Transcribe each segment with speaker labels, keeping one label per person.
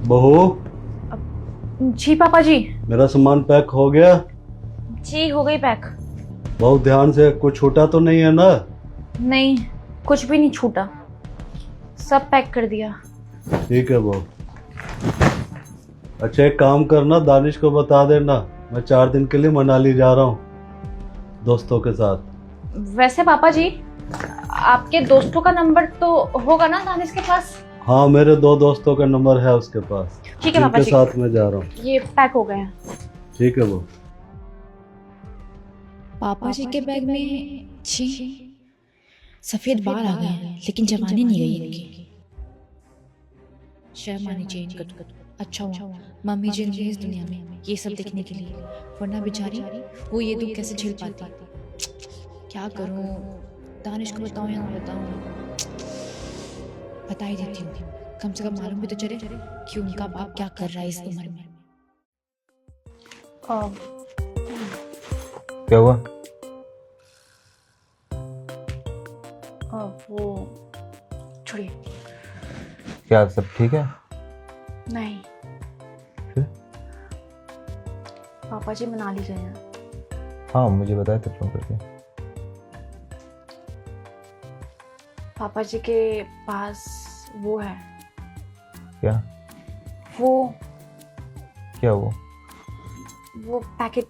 Speaker 1: बहू,
Speaker 2: जी पापा जी।
Speaker 1: मेरा सामान पैक हो गया?
Speaker 2: जी हो गई पैक।
Speaker 1: बहुत ध्यान से, कुछ छूटा तो नहीं है ना?
Speaker 2: नहीं, कुछ भी नहीं छूटा, सब पैक कर दिया।
Speaker 1: ठीक है बहू। अच्छा, एक काम करना, दानिश को बता देना मैं 4 दिन के लिए मनाली जा रहा हूँ दोस्तों के साथ।
Speaker 2: वैसे पापा जी, आपके दोस्तों का नंबर तो होगा ना दानिश के पास?
Speaker 1: हाँ, मेरे 2 दोस्तों का नंबर है उसके पास।
Speaker 2: ठीक है पापा
Speaker 1: जिनके
Speaker 2: जी,
Speaker 1: साथ मैं जा रहा हूँ।
Speaker 2: ये पैक हो गए हैं।
Speaker 1: ठीक है बहू।
Speaker 3: पापा जी के बैग में छी सफेद बाल आ गए हैं, लेकिन जवानी नहीं गई इनकी। शर्म आनी चाहिए इनको तो। अच्छा हुआ मम्मी जी नहीं है इस दुनिया में ये सब देखने के लिए, वरना बेचारी वो ये दुख कैसे झेल पाती। क्या करूं, दानिश को बताऊं या ना बताऊं? बता ही देती हूँ, कम से कम मालूम भी तो चले कि उनका बाप क्या कर रहा है इस उम्र में।
Speaker 4: क्या हुआ?
Speaker 2: वो छोड़िए।
Speaker 4: क्या सब ठीक है?
Speaker 2: नहीं,
Speaker 4: फिर?
Speaker 2: पापा जी मनाली गए हैं।
Speaker 4: हाँ, मुझे बताया था फोन करके।
Speaker 2: पापा जी के पास वो है।
Speaker 4: क्या?
Speaker 2: वो
Speaker 4: क्या
Speaker 2: वो पैकेट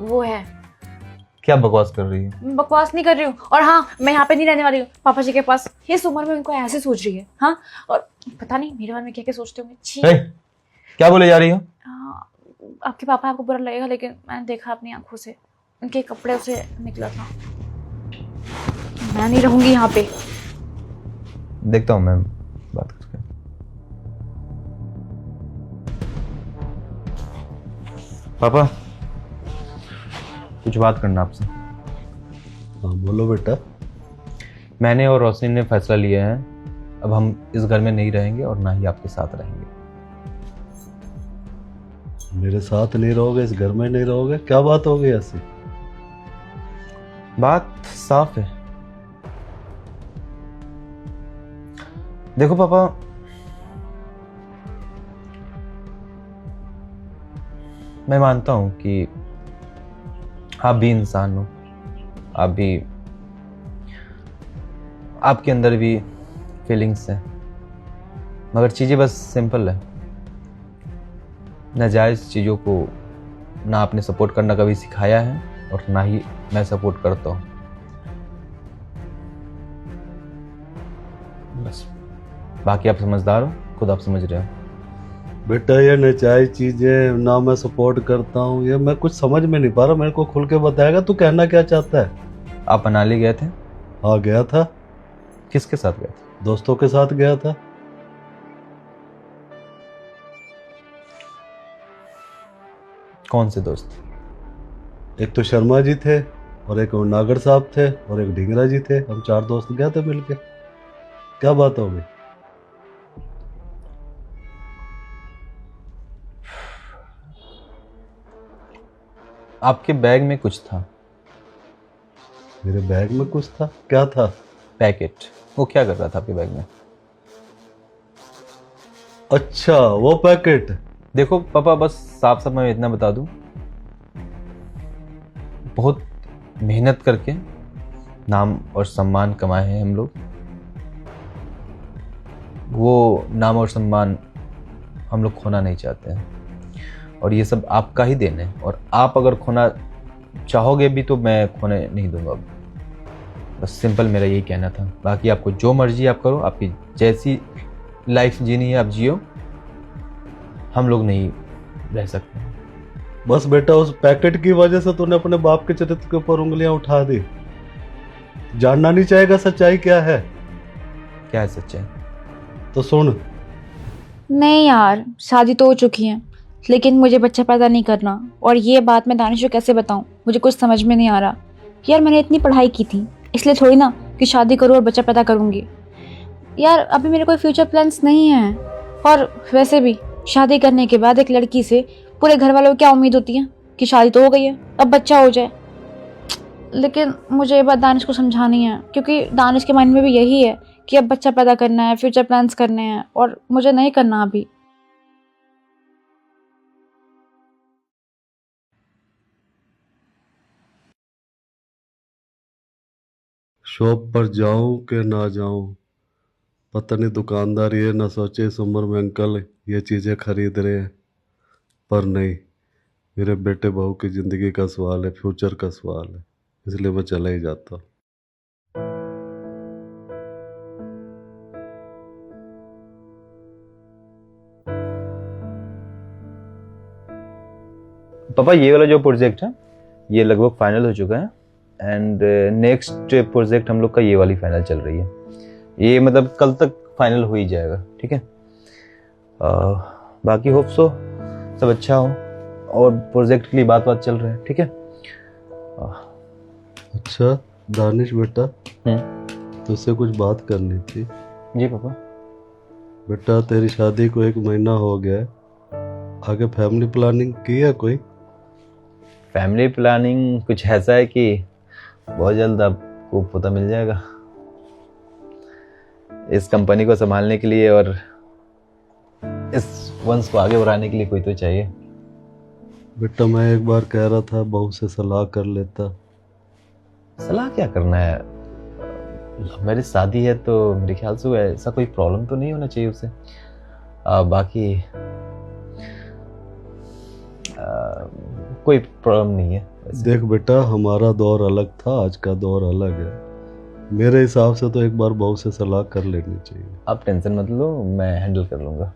Speaker 2: वो है।
Speaker 4: क्या बकवास कर रही है?
Speaker 2: मैं बकवास नहीं कर रही हूँ, और हाँ, मैं यहाँ पे नहीं रहने वाली हूँ पापा जी के पास। इस उम्र में उनको ऐसे सोच रही है, हाँ, और पता नहीं मेरे बारे में क्या क्या सोचते होंगे। छी।
Speaker 4: क्या बोले जा रही हो?
Speaker 2: आपके पापा आपको बुरा लगेगा, लेकिन मैंने देखा अपनी आंखों से, उनके कपड़े से निकला था। मैं नहीं रहूंगी यहाँ पे।
Speaker 4: देखता हूँ मैं बात करके। पापा, कुछ बात करना आपसे।
Speaker 1: हाँ बोलो बेटा।
Speaker 4: मैंने और रोशनी ने फैसला लिया है, अब हम इस घर में नहीं रहेंगे और ना ही आपके साथ रहेंगे।
Speaker 1: मेरे साथ नहीं रहोगे, इस घर में नहीं रहोगे? क्या बात हो गई ऐसी?
Speaker 4: बात साफ है। देखो पापा, मैं मानता हूं कि आप भी इंसान हो, आप भी, आपके अंदर भी फीलिंग्स हैं, मगर चीज़ें बस सिंपल है। नाजायज़ चीज़ों को ना आपने सपोर्ट करना कभी सिखाया है और ना ही मैं सपोर्ट करता हूँ। बस, बाकी आप समझदार हो, खुद आप समझ रहे हो।
Speaker 1: बेटा, ये नचाई चीजें ना मैं सपोर्ट करता हूँ, ये मैं कुछ समझ में नहीं पा रहा। मेरे को खुल के बताएगा तू कहना क्या चाहता है?
Speaker 4: आप मनाली गए थे?
Speaker 1: हाँ गया था।
Speaker 4: किसके साथ गए थे?
Speaker 1: दोस्तों के साथ गया था।
Speaker 4: कौन से दोस्त?
Speaker 1: एक तो शर्मा जी थे, और एक नागर साहब थे, और एक ढींगरा जी थे। हम 4 दोस्त गए थे मिलके। क्या बात हो गई?
Speaker 4: आपके बैग में कुछ था।
Speaker 1: मेरे बैग में कुछ था? क्या था?
Speaker 4: पैकेट। वो क्या कर रहा था आपके बैग में?
Speaker 1: अच्छा, वो पैकेट।
Speaker 4: देखो पापा, बस साफ साफ मैं इतना बता दूं, बहुत मेहनत करके नाम और सम्मान कमाए हैं हम लोग। वो नाम और सम्मान हम लोग खोना नहीं चाहते हैं, और ये सब आपका ही देन है, और आप अगर खोना चाहोगे भी तो मैं खोने नहीं दूंगा। बस सिंपल मेरा यही कहना था। बाकी आपको जो मर्जी आप करो, आपकी जैसी लाइफ जीनी है आप जियो, हम लोग नहीं रह सकते।
Speaker 1: बस बेटा, उस पैकेट की वजह से तूने अपने बाप के चरित्र के ऊपर उंगलियां उठा दी। जानना नहीं चाहेगा सच्चाई क्या है?
Speaker 4: क्या है सच्चाई?
Speaker 1: तो सुन।
Speaker 2: नहीं यार, शादी तो हो चुकी है, लेकिन मुझे बच्चा पैदा नहीं करना, और ये बात मैं दानिश को कैसे बताऊं? मुझे कुछ समझ में नहीं आ रहा। यार मैंने इतनी पढ़ाई की थी, इसलिए थोड़ी ना कि शादी करूं और बच्चा पैदा करूंगी। यार अभी मेरे कोई फ्यूचर प्लान्स नहीं है, और वैसे भी शादी करने के बाद एक लड़की से पूरे घर वालों को क्या उम्मीद होती है कि शादी तो हो गई है, अब बच्चा हो जाए। लेकिन मुझे ये बात दानिश को समझानी है, क्योंकि दानिश के माइंड में भी यही है कि अब बच्चा पैदा करना है, फ्यूचर प्लान्स करने हैं, और मुझे नहीं करना अभी।
Speaker 1: शॉप पर जाऊं कि ना जाऊं, पता नहीं दुकानदार ये ना सोचे इस उम्र में अंकल ये चीज़ें खरीद रहे हैं। पर नहीं, मेरे बेटे बहू की ज़िंदगी का सवाल है, फ्यूचर का सवाल है, इसलिए मैं चला ही जाता हूँ।
Speaker 4: पापा ये वाला जो प्रोजेक्ट है ये लगभग फाइनल हो चुका है, एंड नेक्स्ट प्रोजेक्ट हम लोग का ये वाली फाइनल चल रही है। ये मतलब कल तक फाइनल हो ही जाएगा, ठीक है। बाकी होप सो सब अच्छा हो, और प्रोजेक्ट के लिए बात चल रहा है, ठीक है।
Speaker 1: अच्छा दानिश बेटा, तुझसे कुछ बात करनी थी।
Speaker 4: जी पापा।
Speaker 1: बेटा तेरी शादी को 1 महीना हो गया है, आगे फैमिली प्लानिंग की है कोई?
Speaker 4: फैमिली प्लानिंग कुछ ऐसा है कि बहुत जल्द आपको पता मिल जाएगा। इस कंपनी को संभालने के लिए और इस वंश को आगे बढ़ाने के लिए कोई तो चाहिए।
Speaker 1: बेटा मैं एक बार कह रहा था बहू से सलाह कर लेता।
Speaker 4: सलाह क्या करना है, मेरी शादी है तो मेरे ख्याल से ऐसा कोई प्रॉब्लम तो नहीं होना चाहिए उसे। बाकी कोई प्रॉब्लम नहीं है वैसे।
Speaker 1: देख बेटा हमारा दौर अलग था, आज का दौर अलग है। मेरे हिसाब से तो एक बार बहू से सलाह कर लेनी चाहिए।
Speaker 4: आप टेंशन मत लो, मैं हैंडल कर लूंगा,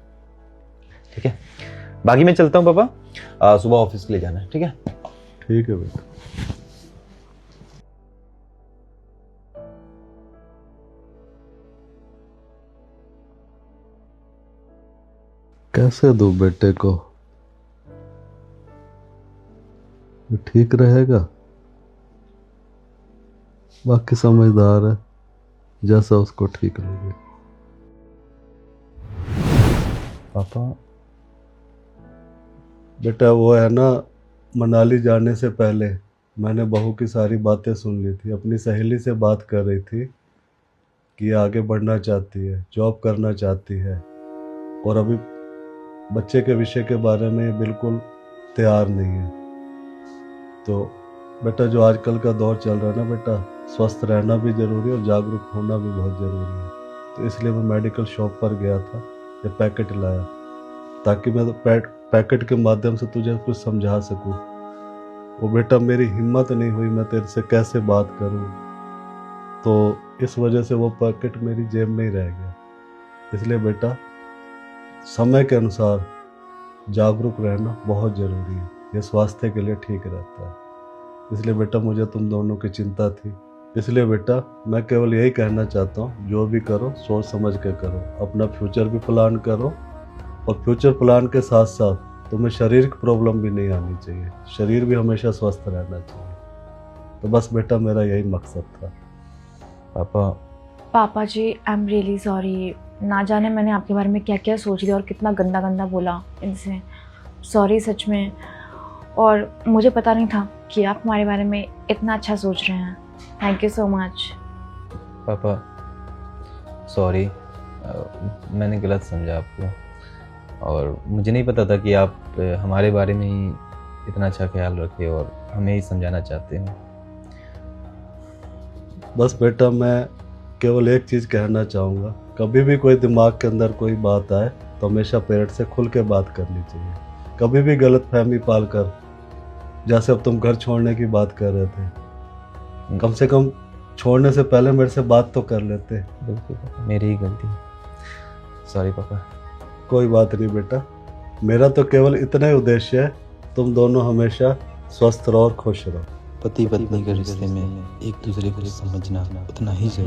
Speaker 4: ठीक है। बाकी मैं चलता हूँ पापा, सुबह ऑफिस के लिए जाना है, ठीक है।
Speaker 1: ठीक है बेटा। कैसे दूं बेटे को? ये ठीक रहेगा? बाकी समझदार है, जैसा उसको ठीक लगे।
Speaker 4: पापा
Speaker 1: बेटा वो है ना, मनाली जाने से पहले मैंने बहू की सारी बातें सुन ली थी। अपनी सहेली से बात कर रही थी कि आगे बढ़ना चाहती है, जॉब करना चाहती है, और अभी बच्चे के विषय के बारे में बिल्कुल तैयार नहीं है। तो बेटा जो आजकल का दौर चल रहा है ना बेटा, स्वस्थ रहना भी ज़रूरी है और जागरूक होना भी बहुत ज़रूरी है। तो इसलिए मैं मेडिकल शॉप पर गया था, ये पैकेट लाया ताकि मैं पैकेट के माध्यम से तुझे कुछ समझा सकूं। वो बेटा मेरी हिम्मत नहीं हुई, मैं तेरे से कैसे बात करूं, तो इस वजह से वो पैकेट मेरी जेब में ही रह गया। इसलिए बेटा समय के अनुसार जागरूक रहना बहुत ज़रूरी है, ये स्वास्थ्य के लिए ठीक रहता है। इसलिए बेटा मुझे तुम दोनों की चिंता थी। इसलिए बेटा मैं केवल यही कहना चाहता हूँ, जो भी करो सोच समझ के करो, अपना फ्यूचर भी प्लान करो, और फ्यूचर प्लान के साथ साथ तुम्हें शारीरिक प्रॉब्लम भी नहीं आनी चाहिए, शरीर भी हमेशा स्वस्थ रहना चाहिए। तो बस बेटा मेरा यही मकसद था।
Speaker 2: पापा जी आई एम रियली सॉरी, ना जाने मैंने आपके बारे में क्या क्या सोच लिया और कितना गंदा गंदा बोला इनसे। सॉरी सच में, और मुझे पता नहीं था कि आप हमारे बारे में इतना अच्छा सोच रहे हैं। Thank you so much.
Speaker 4: पापा सॉरी, मैंने गलत समझा आपको, और मुझे नहीं पता था कि आप हमारे बारे में ही इतना अच्छा ख्याल रखे और हमें ही समझाना चाहते हैं।
Speaker 1: बस बेटा मैं केवल एक चीज़ कहना चाहूँगा, कभी भी कोई दिमाग के अंदर कोई बात आए तो हमेशा पेरेंट्स से खुल के बात करनी चाहिए। कभी भी गलत फहमी पाल कर, जैसे अब तुम घर छोड़ने की बात कर रहे थे, कम से कम छोड़ने से पहले मेरे से बात तो कर लेते।
Speaker 4: बिल्कुल पापा, मेरी ही गलती, सॉरी पापा।
Speaker 1: कोई बात नहीं बेटा, मेरा तो केवल इतना ही उद्देश्य है, तुम दोनों हमेशा स्वस्थ रहो और खुश रहो।
Speaker 5: पति पत्नी के रिश्ते में एक दूसरे को समझना उतना ही जरूरी